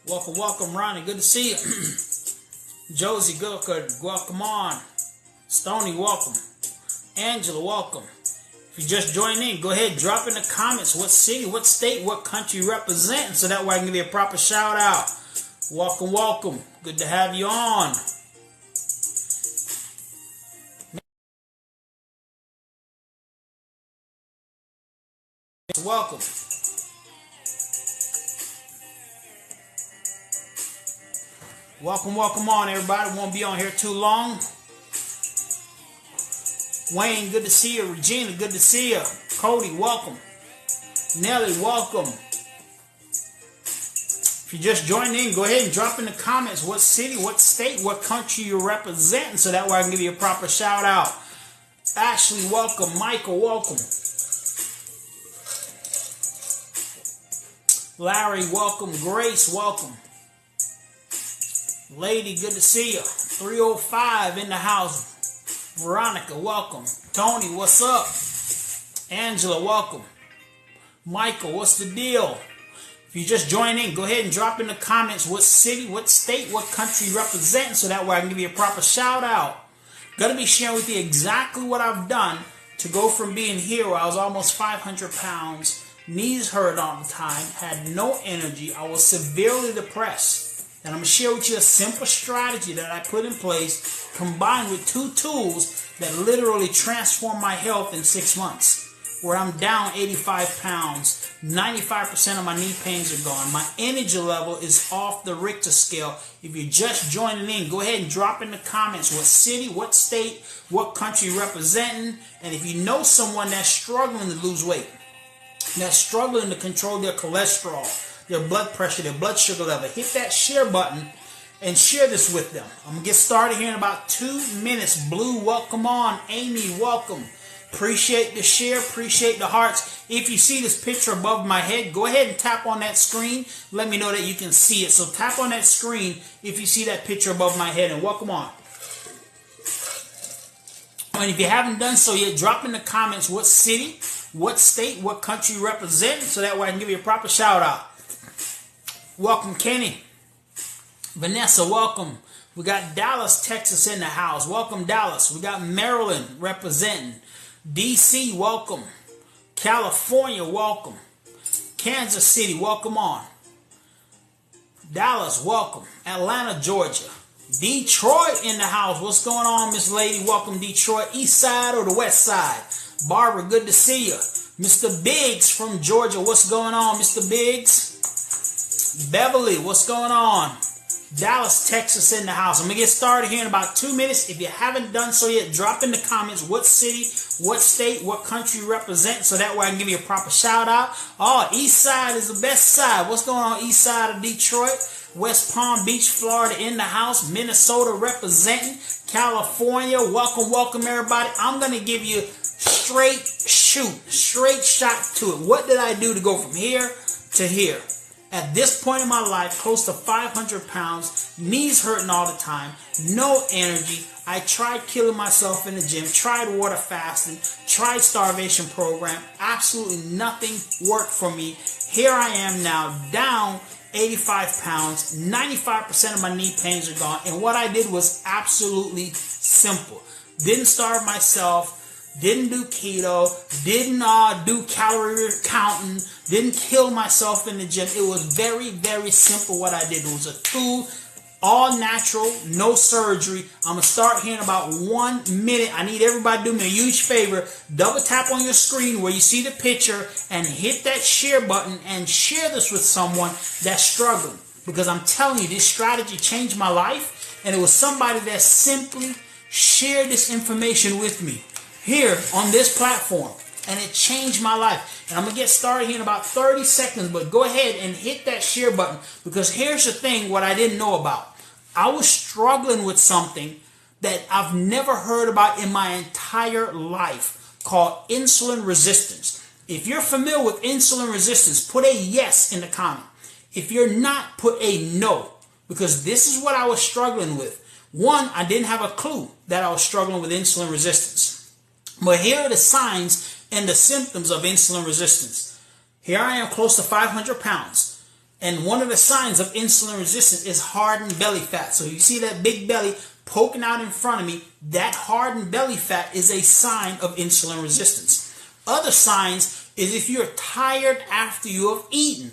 Welcome, welcome, Ronnie. Good to see you. Josie, good. Welcome on. Stony, welcome. Angela, welcome. If you just joined in, go ahead, drop in the comments what city, what state, what country you represent, so that way I can give you a proper shout out. Welcome, welcome. Good to have you on. Welcome. Welcome on, everybody. Won't be on here too long. Wayne, good to see you. Regina, good to see you. Cody, welcome. Nelly, welcome. If you just joined in, go ahead and drop in the comments what city, what state, what country you're representing, so that way I can give you a proper shout out. Ashley, welcome. Michael, welcome. Larry, welcome. Grace, welcome. Lady, good to see you. 305 in the house. Veronica, welcome. Tony, what's up? Angela, welcome. Michael, what's the deal? If you just join in, go ahead and drop in the comments what city, what state, what country you represent, so that way I can give you a proper shout out. Gonna be sharing with you exactly what I've done to go from being here where I was almost 500 pounds, knees hurt all the time, had no energy, I was severely depressed. And I'm going to share with you a simple strategy that I put in place, combined with 2 tools that literally transformed my health in 6 months. Where I'm down 85 pounds, 95% of my knee pains are gone. My energy level is off the Richter scale. If you're just joining in, go ahead and drop in the comments what city, what state, what country you're representing. And if you know someone that's struggling to lose weight, that's struggling to control their cholesterol, their blood pressure, their blood sugar level, hit that share button and share this with them. I'm going to get started here in about 2 minutes. Blue, welcome on. Amy, welcome. Appreciate the share, appreciate the hearts. If you see this picture above my head, go ahead and tap on that screen. Let me know that you can see it. So tap on that screen if you see that picture above my head, and welcome on. And if you haven't done so yet, drop in the comments what city, what state, what country you represent, so that way I can give you a proper shout out. Welcome, Kenny. Vanessa, welcome. We got Dallas, Texas in the house. Welcome, Dallas. We got Maryland representing. DC, welcome. California, welcome. Kansas City, welcome on. Dallas, welcome. Atlanta, Georgia. Detroit in the house. What's going on, Miss Lady? Welcome, Detroit. East side or the west side? Barbara, good to see you. Mr. Biggs from Georgia. What's going on, Mr. Biggs? Beverly, what's going on? Dallas, Texas in the house. I'm going to get started here in about 2 minutes. If you haven't done so yet, drop in the comments what city, what state, what country you represent, so that way I can give you a proper shout out. Oh, East Side is the best side. What's going on East Side of Detroit? West Palm Beach, Florida in the house. Minnesota representing. California, welcome everybody. I'm going to give you straight shot to it. What did I do to go from here to here? At this point in my life, close to 500 pounds, knees hurting all the time, no energy. I tried killing myself in the gym, tried water fasting, tried starvation program. Absolutely nothing worked for me. Here I am now, down 85 pounds, 95% of my knee pains are gone. And what I did was absolutely simple. Didn't starve myself. Didn't do keto, didn't do calorie counting, didn't kill myself in the gym. It was very, very simple what I did. It was a tool, all natural, no surgery. I'm going to start here in about 1 minute. I need everybody to do me a huge favor. Double tap on your screen where you see the picture and hit that share button and share this with someone that's struggling. Because I'm telling you, this strategy changed my life, and it was somebody that simply shared this information with me here on this platform, and it changed my life. And I'm going to get started here in about 30 seconds, but go ahead and hit that share button, because here's the thing what I didn't know about. I was struggling with something that I've never heard about in my entire life called insulin resistance. If you're familiar with insulin resistance, put a yes in the comment. If you're not, put a no, because this is what I was struggling with. One, I didn't have a clue that I was struggling with insulin resistance. But here are the signs and the symptoms of insulin resistance. Here I am, close to 500 pounds. And one of the signs of insulin resistance is hardened belly fat. So you see that big belly poking out in front of me, that hardened belly fat is a sign of insulin resistance. Other signs is if you're tired after you have eaten.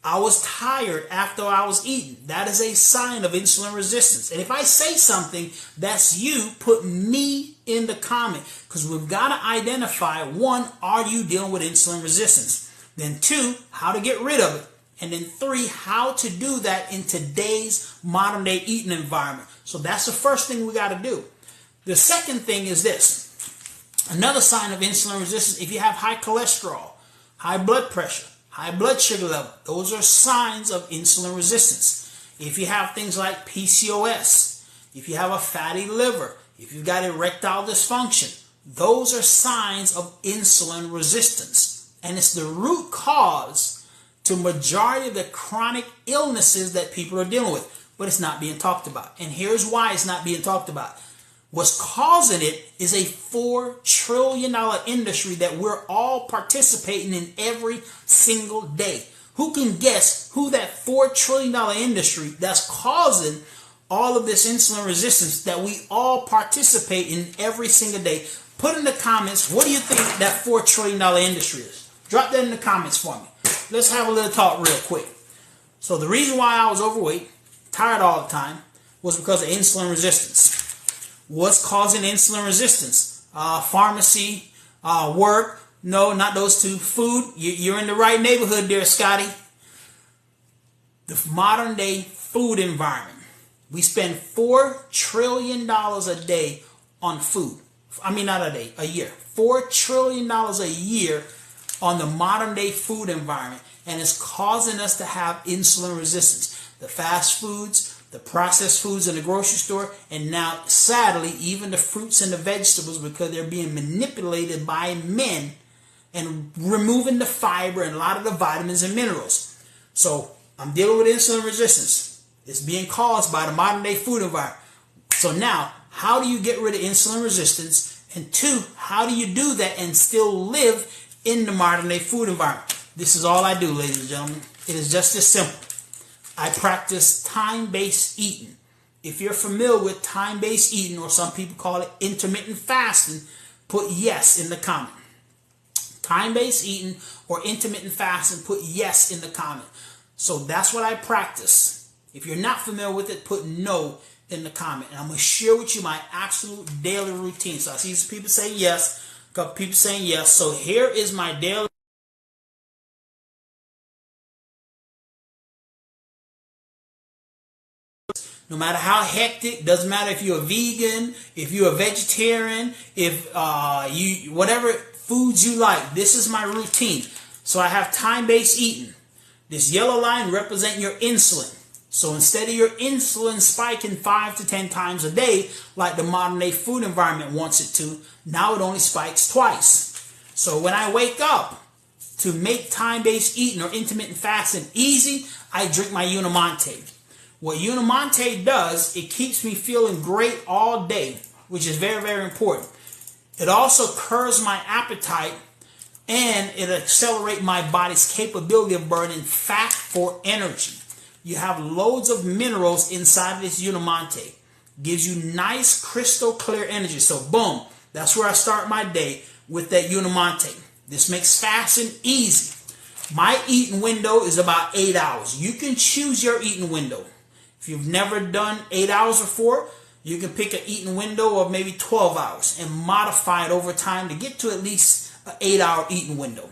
I was tired after I was eating. That is a sign of insulin resistance. And if I say something that's you, put me in the comment, because we've got to identify, one, are you dealing with insulin resistance? Then two, how to get rid of it. And then three, how to do that in today's modern day eating environment. So that's the first thing we got to do. The second thing is this. Another sign of insulin resistance, if you have high cholesterol, high blood pressure, high blood sugar level, those are signs of insulin resistance. If you have things like PCOS, if you have a fatty liver, if you've got erectile dysfunction, those are signs of insulin resistance. And it's the root cause to majority of the chronic illnesses that people are dealing with. But it's not being talked about. And here's why it's not being talked about. What's causing it is a $4 trillion industry that we're all participating in every single day. Who can guess who that $4 trillion industry that's causing all of this insulin resistance that we all participate in every single day? Put in the comments, what do you think that $4 trillion industry is? Drop that in the comments for me. Let's have a little talk real quick. So the reason why I was overweight, tired all the time, was because of insulin resistance. What's causing insulin resistance? Pharmacy, work. No, not those two. Food. You're in the right neighborhood there, Scotty. The modern day food environment. We spend $4 trillion a day on food. I mean, not a day, a year. $4 trillion a year on the modern day food environment. And it's causing us to have insulin resistance. The fast foods, the processed foods in the grocery store, and now, sadly, even the fruits and the vegetables, because they're being manipulated by men and removing the fiber and a lot of the vitamins and minerals. So I'm dealing with insulin resistance. It's being caused by the modern day food environment. So now, how do you get rid of insulin resistance? And two, how do you do that and still live in the modern day food environment? This is all I do, ladies and gentlemen. It is just as simple. I practice time-based eating. If you're familiar with time-based eating, or some people call it intermittent fasting, put yes in the comment. Time-based eating or intermittent fasting, put yes in the comment. So that's what I practice. If you're not familiar with it, put no in the comment. And I'm going to share with you my absolute daily routine. So I see some people say yes, a couple people saying yes. So here is my daily. No matter how hectic, doesn't matter if you're a vegan, if you're a vegetarian, if you whatever foods you like, this is my routine. So I have time-based eating. This yellow line represents your insulin. So instead of your insulin spiking 5 to 10 times a day, like the modern day food environment wants it to, now it only spikes twice. So when I wake up to make time-based eating or intermittent fasting easy, I drink my Unimonte. What Unimonte does, it keeps me feeling great all day, which is very, very important. It also curbs my appetite, and it accelerates my body's capability of burning fat for energy. You have loads of minerals inside of this Unimonte. Gives you nice, crystal clear energy. So boom, that's where I start my day, with that Unimonte. This makes fasting easy. My eating window is about 8 hours. You can choose your eating window. If you've never done 8 hours before, you can pick an eating window of maybe 12 hours and modify it over time to get to at least an 8-hour eating window.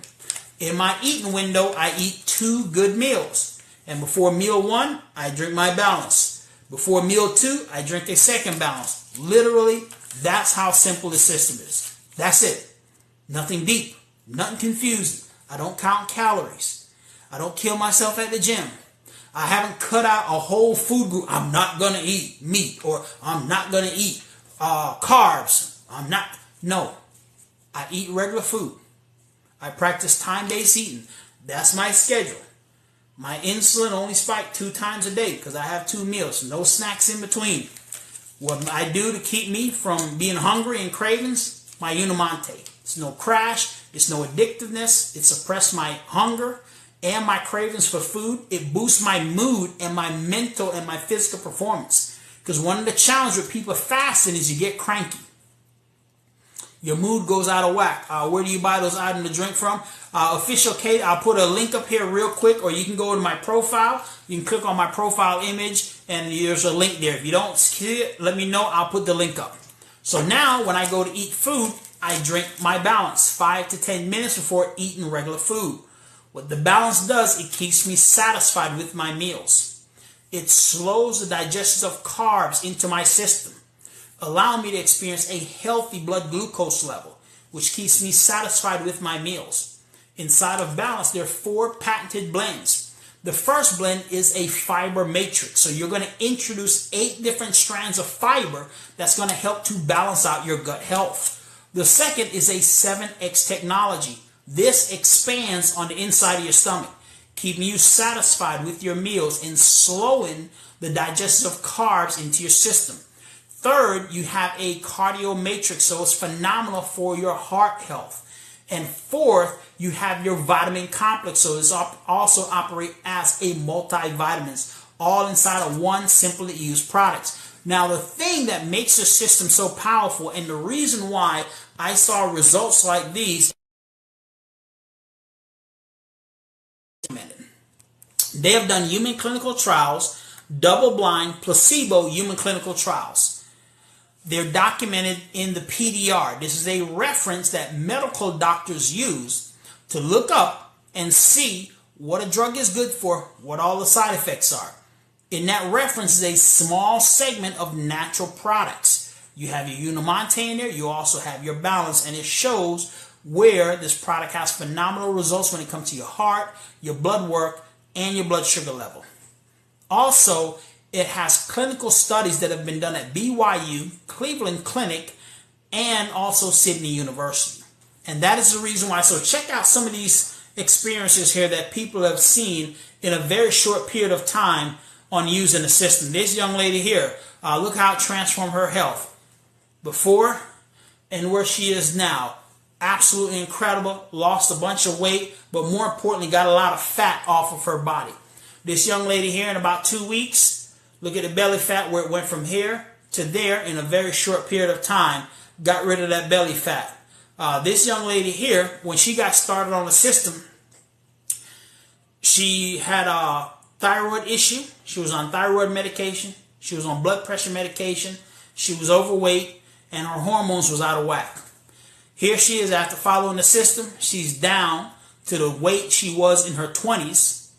In my eating window, I eat 2 good meals. And before meal 1, I drink my balance. Before meal 2, I drink a second balance. Literally, that's how simple the system is. That's it. Nothing deep. Nothing confusing. I don't count calories. I don't kill myself at the gym. I haven't cut out a whole food group. I'm not going to eat meat, or I'm not going to eat carbs. No. I eat regular food. I practice time-based eating. That's my schedule. My insulin only spikes 2 times a day because I have 2 meals. No snacks in between. What I do to keep me from being hungry and cravings, my Unimonte. It's no crash. It's no addictiveness. It suppresses my hunger. and my cravings for food. It boosts my mood and my mental and my physical performance. Because one of the challenges with people fasting is you get cranky. Your mood goes out of whack. Where do you buy those items to drink from? Official Keto. I'll put a link up here real quick, or you can go to my profile. You can click on my profile image, and there's a link there. If you don't see it, let me know. I'll put the link up. So now, when I go to eat food, I drink my balance 5 to 10 minutes before eating regular food. What the balance does, it keeps me satisfied with my meals. It slows the digestion of carbs into my system, allowing me to experience a healthy blood glucose level, which keeps me satisfied with my meals. Inside of balance, there are 4 patented blends. The first blend is a fiber matrix. So you're going to introduce 8 different strands of fiber that's going to help to balance out your gut health. The second is a 7X technology. This expands on the inside of your stomach, keeping you satisfied with your meals and slowing the digestion of carbs into your system. Third, you have a cardio matrix, so it's phenomenal for your heart health. And fourth, you have your vitamin complex, so it's also operate as a multivitamins, all inside of one simply used product. Now, the thing that makes the system so powerful, and the reason why I saw results like these, they have done human clinical trials, double-blind, placebo human clinical trials. They're documented in the PDR. This is a reference that medical doctors use to look up and see what a drug is good for, what all the side effects are. In that reference is a small segment of natural products. You have your Unimonte in there. You also have your balance, and it shows where this product has phenomenal results when it comes to your heart, your blood work, and your blood sugar level. Also, it has clinical studies that have been done at BYU, Cleveland Clinic, and also Sydney University. And that is the reason why. So check out some of these experiences here that people have seen in a very short period of time on using the system. This young lady here, look how it transformed her health before and where she is now. Absolutely incredible. Lost a bunch of weight, but more importantly, got a lot of fat off of her body. This young lady here in about 2 weeks, look at the belly fat where it went from here to there in a very short period of time. Got rid of that belly fat. This young lady here, when she got started on the system, she had a thyroid issue. She was on thyroid medication. She was on blood pressure medication. She was overweight, and her hormones was out of whack. Here she is after following the system. She's down to the weight she was in her 20s.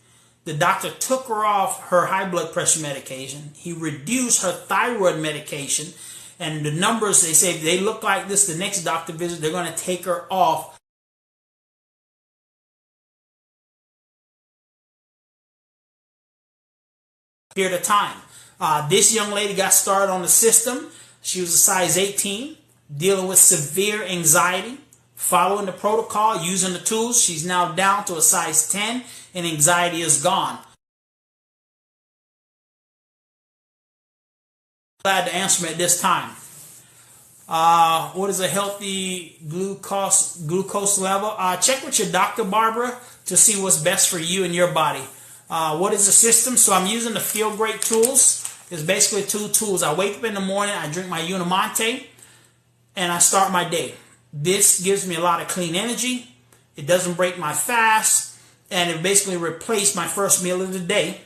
The doctor took her off her high blood pressure medication. He reduced her thyroid medication. And the numbers, they say, if they look like this the next doctor visit, they're going to take her off period of time. This young lady got started on the system. She was a size 18, dealing with severe anxiety, following the protocol, using the tools. She's now down to a size 10, and anxiety is gone. Glad to answer me at this time. What is a healthy glucose level? Check with your doctor, Barbara, to see what's best for you and your body. What is the system? So I'm using the Feel Great tools. It's basically 2 tools. I wake up in the morning, I drink my Unimonte, and I start my day. This gives me a lot of clean energy. It doesn't break my fast, and it basically replaced my first meal of the day,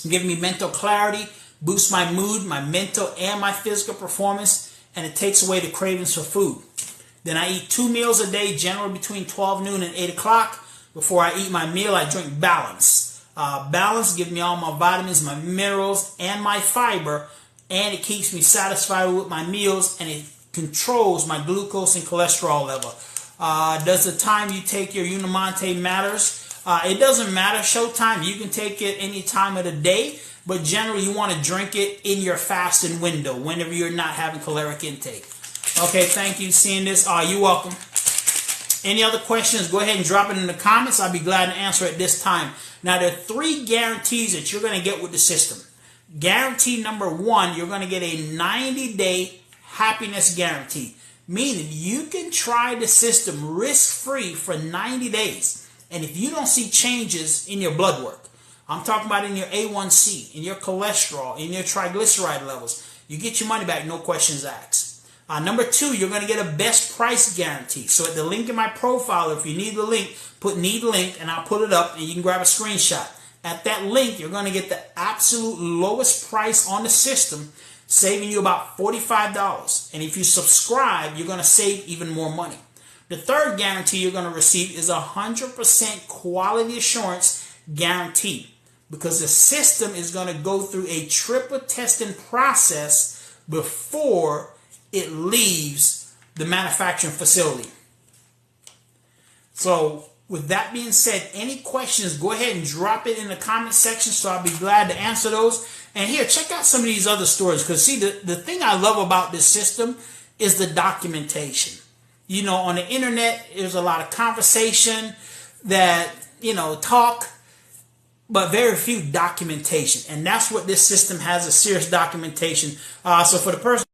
giving me mental clarity, boosts my mood, my mental and my physical performance, and it takes away the cravings for food. Then I eat 2 meals a day, generally between 12 noon and 8 o'clock. Before I eat my meal, I drink Balance. Balance gives me all my vitamins, my minerals, and my fiber, and it keeps me satisfied with my meals, and it controls my glucose and cholesterol level. Does the time you take your Unimonte matters? It doesn't matter. Showtime, you can take it any time of the day, but generally you want to drink it in your fasting window, whenever you're not having caloric intake. Okay, thank you. Seeing this, you're welcome. Any other questions, go ahead and drop it in the comments. I'll be glad to answer at this time. Now, there are 3 guarantees that you're going to get with the system. Guarantee number 1, you're going to get a 90-day happiness guarantee, meaning you can try the system risk-free for 90 days. And if you don't see changes in your blood work, I'm talking about in your A1C, in your cholesterol, in your triglyceride levels, you get your money back, no questions asked. Number 2, you're going to get a best price guarantee. So at the link in my profile, if you need the link, put need link and I'll put it up and you can grab a screenshot. At that link, you're going to get the absolute lowest price on the system, saving you about $45. And if you subscribe, you're going to save even more money. The third guarantee you're going to receive is 100% quality assurance guarantee, because the system is going to go through a triple testing process before it leaves the manufacturing facility. So with that being said, any questions, go ahead and drop it in the comment section, so I'll be glad to answer those. And here, check out some of these other stories, because see, the thing I love about this system is the documentation. You know, on the internet, there's a lot of conversation that, talk, but very few documentation. And that's what this system has, a serious documentation. So for the person,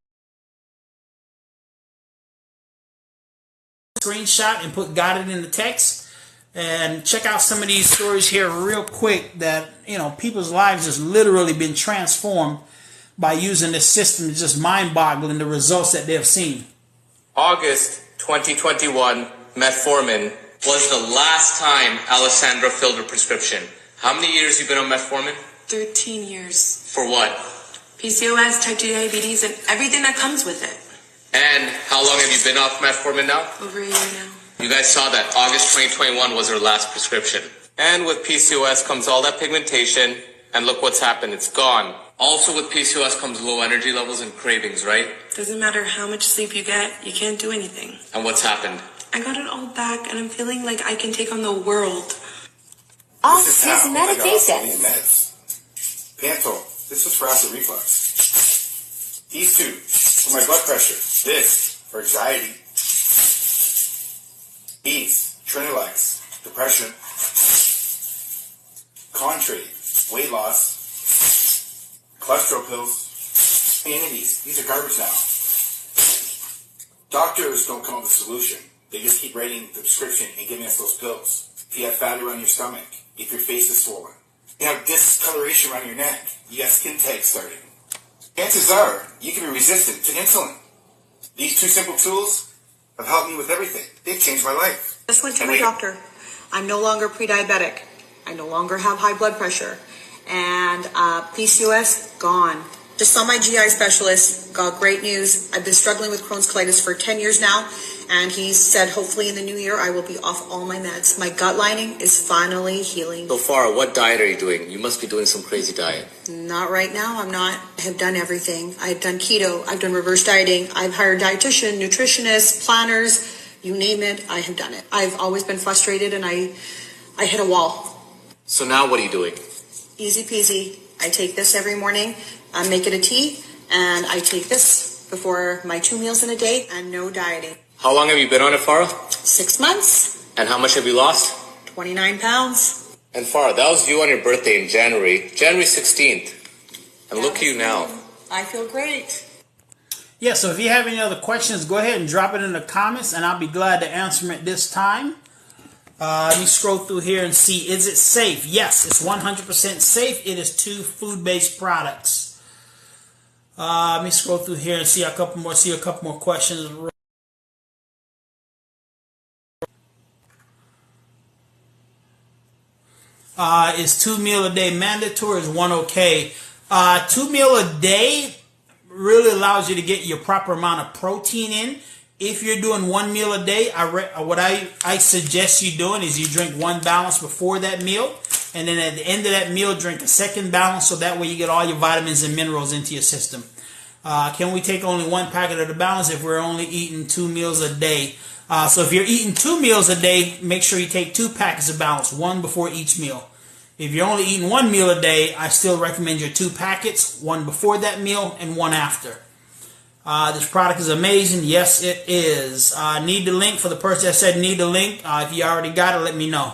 screenshot and got it in the text, and check out some of these stories here real quick that, people's lives just literally been transformed by using this system. It's just mind-boggling, the results that they have seen. August 2021, metformin was the last time Alessandra filled her prescription. How many years you been on metformin? 13 years. For what? PCOS, type 2 diabetes, and everything that comes with it. And how long have you been off metformin now? Over a year now. You guys saw that August 2021 was her last prescription. And with PCOS comes all that pigmentation, and look what's happened, it's gone. Also with PCOS comes low energy levels and cravings, right? Doesn't matter how much sleep you get, you can't do anything. And what's happened? I got it all back, and I'm feeling like I can take on the world. Off his medications. Meds. Pantol. This is for acid reflux. These two for my blood pressure. This for anxiety. These Trinalex, depression. Contrate, weight loss. Cholesterol pills. Any of these are garbage now. Doctors don't come up with a solution. They just keep writing the prescription and giving us those pills. If you have fat around your stomach, if your face is swollen, you have discoloration around your neck, you got skin tags starting, chances are you can be resistant to insulin. These two simple tools have helped me with everything. They've changed my life. Just went to my doctor. I'm no longer pre-diabetic. I no longer have high blood pressure. And PCOS, gone. Just saw my GI specialist, got great news. I've been struggling with Crohn's colitis for 10 years now, and he said hopefully in the new year I will be off all my meds. My gut lining is finally healing. So far, what diet are you doing? You must be doing some crazy diet. Not right now, I'm not. I have done everything. I've done keto, I've done reverse dieting, I've hired dietitian, nutritionists, planners, you name it, I have done it. I've always been frustrated and I hit a wall. So now what are you doing? Easy peasy. I take this every morning. I make it a tea, and I take this before my 2 meals in a day, and no dieting. How long have you been on it, Farah? 6 months. And how much have you lost? 29 pounds. And Farah, that was due on your birthday in January 16th. And look at you now. I feel great. Yeah, so if you have any other questions, go ahead and drop it in the comments, and I'll be glad to answer them at this time. Let me scroll through here and see, is it safe? Yes, it's 100% safe. It is 2 food-based products. Let me scroll through here and see a couple more questions. Is 2 meal a day mandatory? Is 1 okay? 2 meal a day really allows you to get your proper amount of protein in. If you're doing 1 meal a day, what I suggest you doing is you drink 1 balance before that meal, and then at the end of that meal, drink a second balance, so that way you get all your vitamins and minerals into your system. Can we take only 1 packet of the balance if we're only eating 2 meals a day? So if you're eating 2 meals a day, make sure you take 2 packets of balance, 1 before each meal. If you're only eating 1 meal a day, I still recommend your 2 packets, 1 before that meal and 1 after. This product is amazing. Yes, it is. Need the link for the person that said need the link. If you already got it, let me know.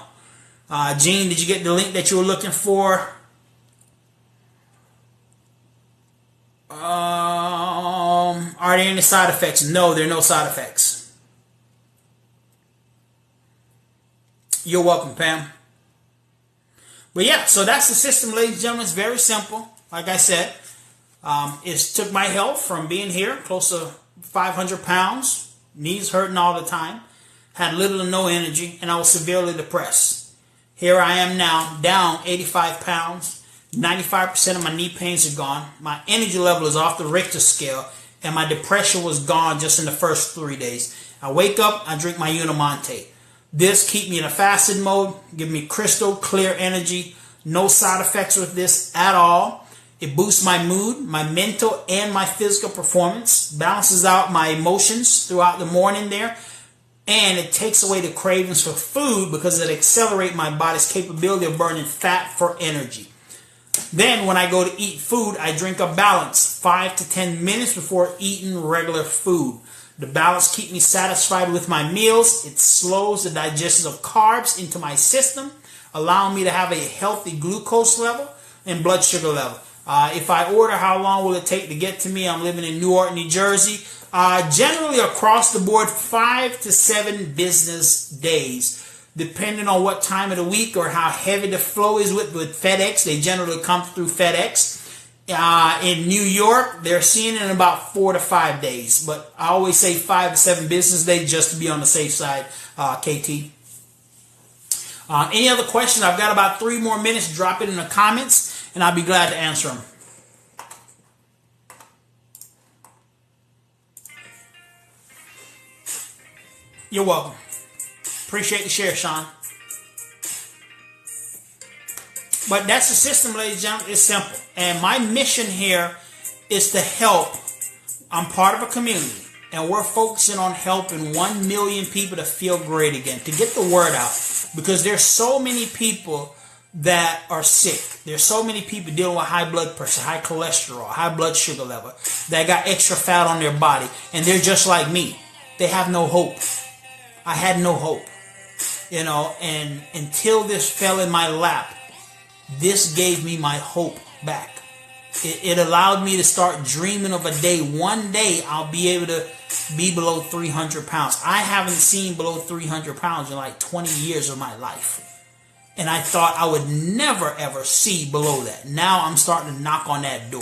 Gene, did you get the link that you were looking for? Are there any side effects? No, there are no side effects. You're welcome, Pam. But yeah, so that's the system, ladies and gentlemen. It's very simple. Like I said, it took my health from being here, close to 500 pounds, knees hurting all the time, had little to no energy, and I was severely depressed. Here I am now, down 85 pounds, 95% of my knee pains are gone, my energy level is off the Richter scale, and my depression was gone just in the first 3 days. I wake up, I drink my Unimonte. This keep me in a fasted mode, give me crystal clear energy, no side effects with this at all. It boosts my mood, my mental and my physical performance, balances out my emotions throughout the morning there, and it takes away the cravings for food because it accelerates my body's capability of burning fat for energy. Then when I go to eat food, I drink a balance 5 to 10 minutes before eating regular food. The balance keeps me satisfied with my meals. It slows the digestion of carbs into my system, allowing me to have a healthy glucose level and blood sugar level. If I order, how long will it take to get to me? I'm living in Newark, New Jersey. Generally across the board, 5 to 7 business days. Depending on what time of the week or how heavy the flow is with FedEx. They generally come through FedEx. In New York, they're seeing it in about 4 to 5 days. But I always say 5 to 7 business days just to be on the safe side, KT. Any other questions? I've got about 3 more minutes. Drop it in the comments, and I'll be glad to answer them. You're welcome. Appreciate the share, Sean. But that's the system, ladies and gentlemen. It's simple. And my mission here is to help. I'm part of a community, and we're focusing on helping 1 million people to feel great again, to get the word out. Because there's so many people that are sick. There's so many people dealing with high blood pressure, high cholesterol, high blood sugar level, that got extra fat on their body. And they're just like me. They have no hope. I had no hope. You know, and until this fell in my lap, this gave me my hope back. It allowed me to start dreaming of a day. One day I'll be able to be below 300 pounds. I haven't seen below 300 pounds in like 20 years of my life. And I thought I would never ever see below that. Now I'm starting to knock on that door.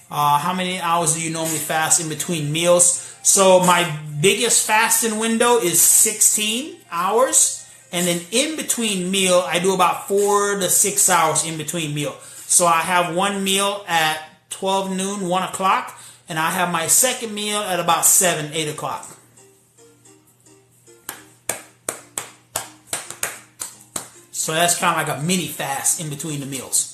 How many hours do you normally fast in between meals? So my biggest fasting window is 16 hours. And then in between meal, I do about 4 to 6 hours in between meal. So I have one meal at 12 noon, 1 o'clock. And I have my second meal at about 7, 8 o'clock. So that's kind of like a mini fast in between the meals.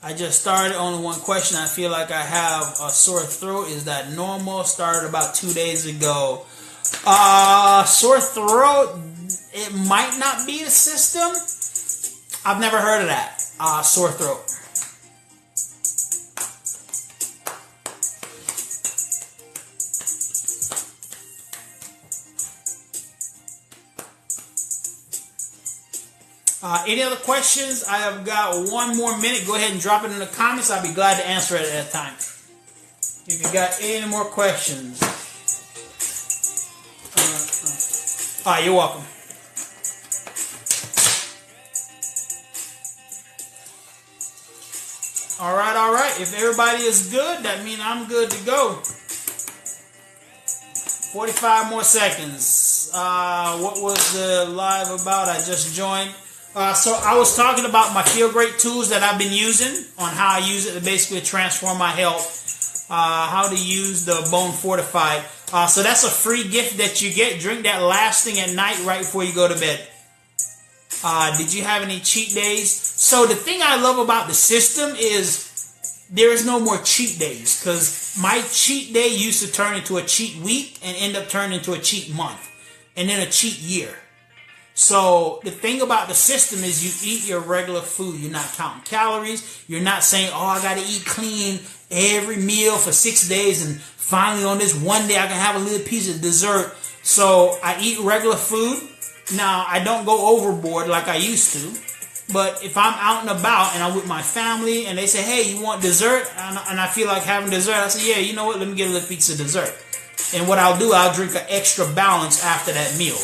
I just started. Only one question. I feel like I have a sore throat. Is that normal? Started about 2 days ago. Sore throat, it might not be the system. I've never heard of that. Sore throat. Any other questions? I have got 1 more minute. Go ahead and drop it in the comments. I'll be glad to answer it at that time. If you got any more questions. You're welcome. All right. If everybody is good, that means I'm good to go. 45 more seconds. What was the live about? I just joined. So I was talking about my Feel Great tools that I've been using, on how I use it to basically transform my health. How to use the Bone Fortified. So that's a free gift that you get. Drink that last thing at night right before you go to bed. Did you have any cheat days? So the thing I love about the system is there is no more cheat days, because my cheat day used to turn into a cheat week and end up turning into a cheat month and then a cheat year. So the thing about the system is you eat your regular food. You're not counting calories. You're not saying, oh, I got to eat clean every meal for 6 days and finally on this one day I can have a little piece of dessert. So I eat regular food. Now, I don't go overboard like I used to. But if I'm out and about and I'm with my family and they say, hey, you want dessert? And I feel like having dessert, I say, yeah, you know what? Let me get a little piece of dessert. And what I'll do, I'll drink an extra balance after that meal.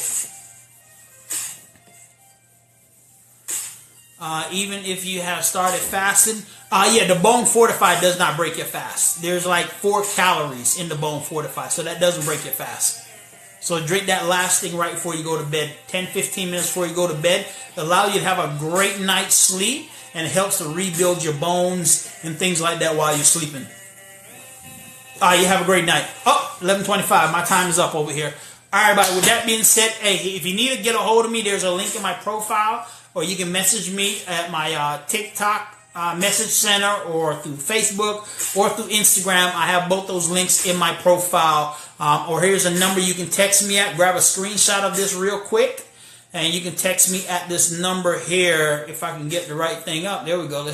Even if you have started fasting, the Bone Fortified does not break your fast. There's like 4 calories in the Bone Fortified, so that doesn't break your fast. So drink that last thing right before you go to bed, 10-15 minutes before you go to bed. It allows you to have a great night's sleep, and it helps to rebuild your bones and things like that while you're sleeping. You have a great night. 11:25. My time is up over here. All right, everybody. With that being said, hey, if you need to get a hold of me, there's a link in my profile, or you can message me at my TikTok message center, or through Facebook, or through Instagram. I have both those links in my profile. Or here's a number you can text me at. Grab a screenshot of this real quick, and you can text me at this number here. If I can get the right thing up. There we go.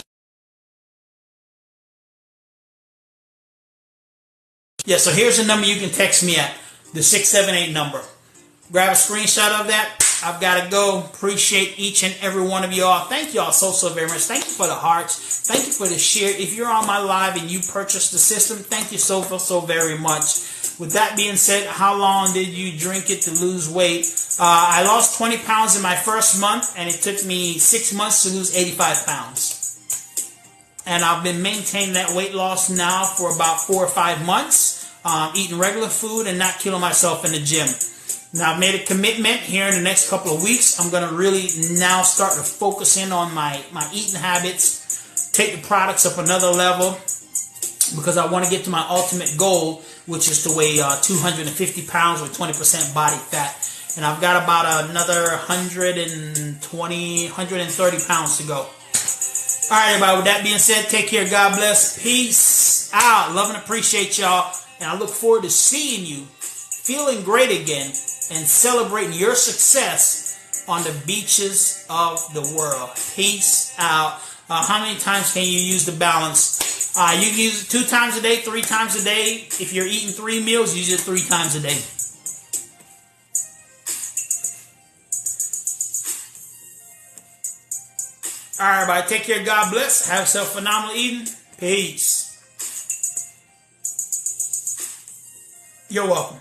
So here's the number you can text me at, the 678 number. Grab a screenshot of that. I've got to go. Appreciate each and every one of y'all. Thank y'all so very much. Thank you for the hearts. Thank you for the share. If you're on my live and you purchased the system, thank you so very much. With that being said, how long did you drink it to lose weight? I lost 20 pounds in my first month, and it took me 6 months to lose 85 pounds. And I've been maintaining that weight loss now for about 4 or 5 months, eating regular food and not killing myself in the gym. Now, I've made a commitment here in the next couple of weeks. I'm going to really now start to focus in on my eating habits, take the products up another level, because I want to get to my ultimate goal, which is to weigh 250 pounds or 20% body fat. And I've got about another 120, 130 pounds to go. All right, everybody. With that being said, take care. God bless. Peace out. Love and appreciate y'all. And I look forward to seeing you feeling great again and celebrating your success on the beaches of the world. Peace out. How many times can you use the balance? You can use it 2 times a day, 3 times a day. If you're eating 3 meals, use it 3 times a day. All right, everybody. Take care. God bless. Have yourself phenomenal eating. Peace. You're welcome.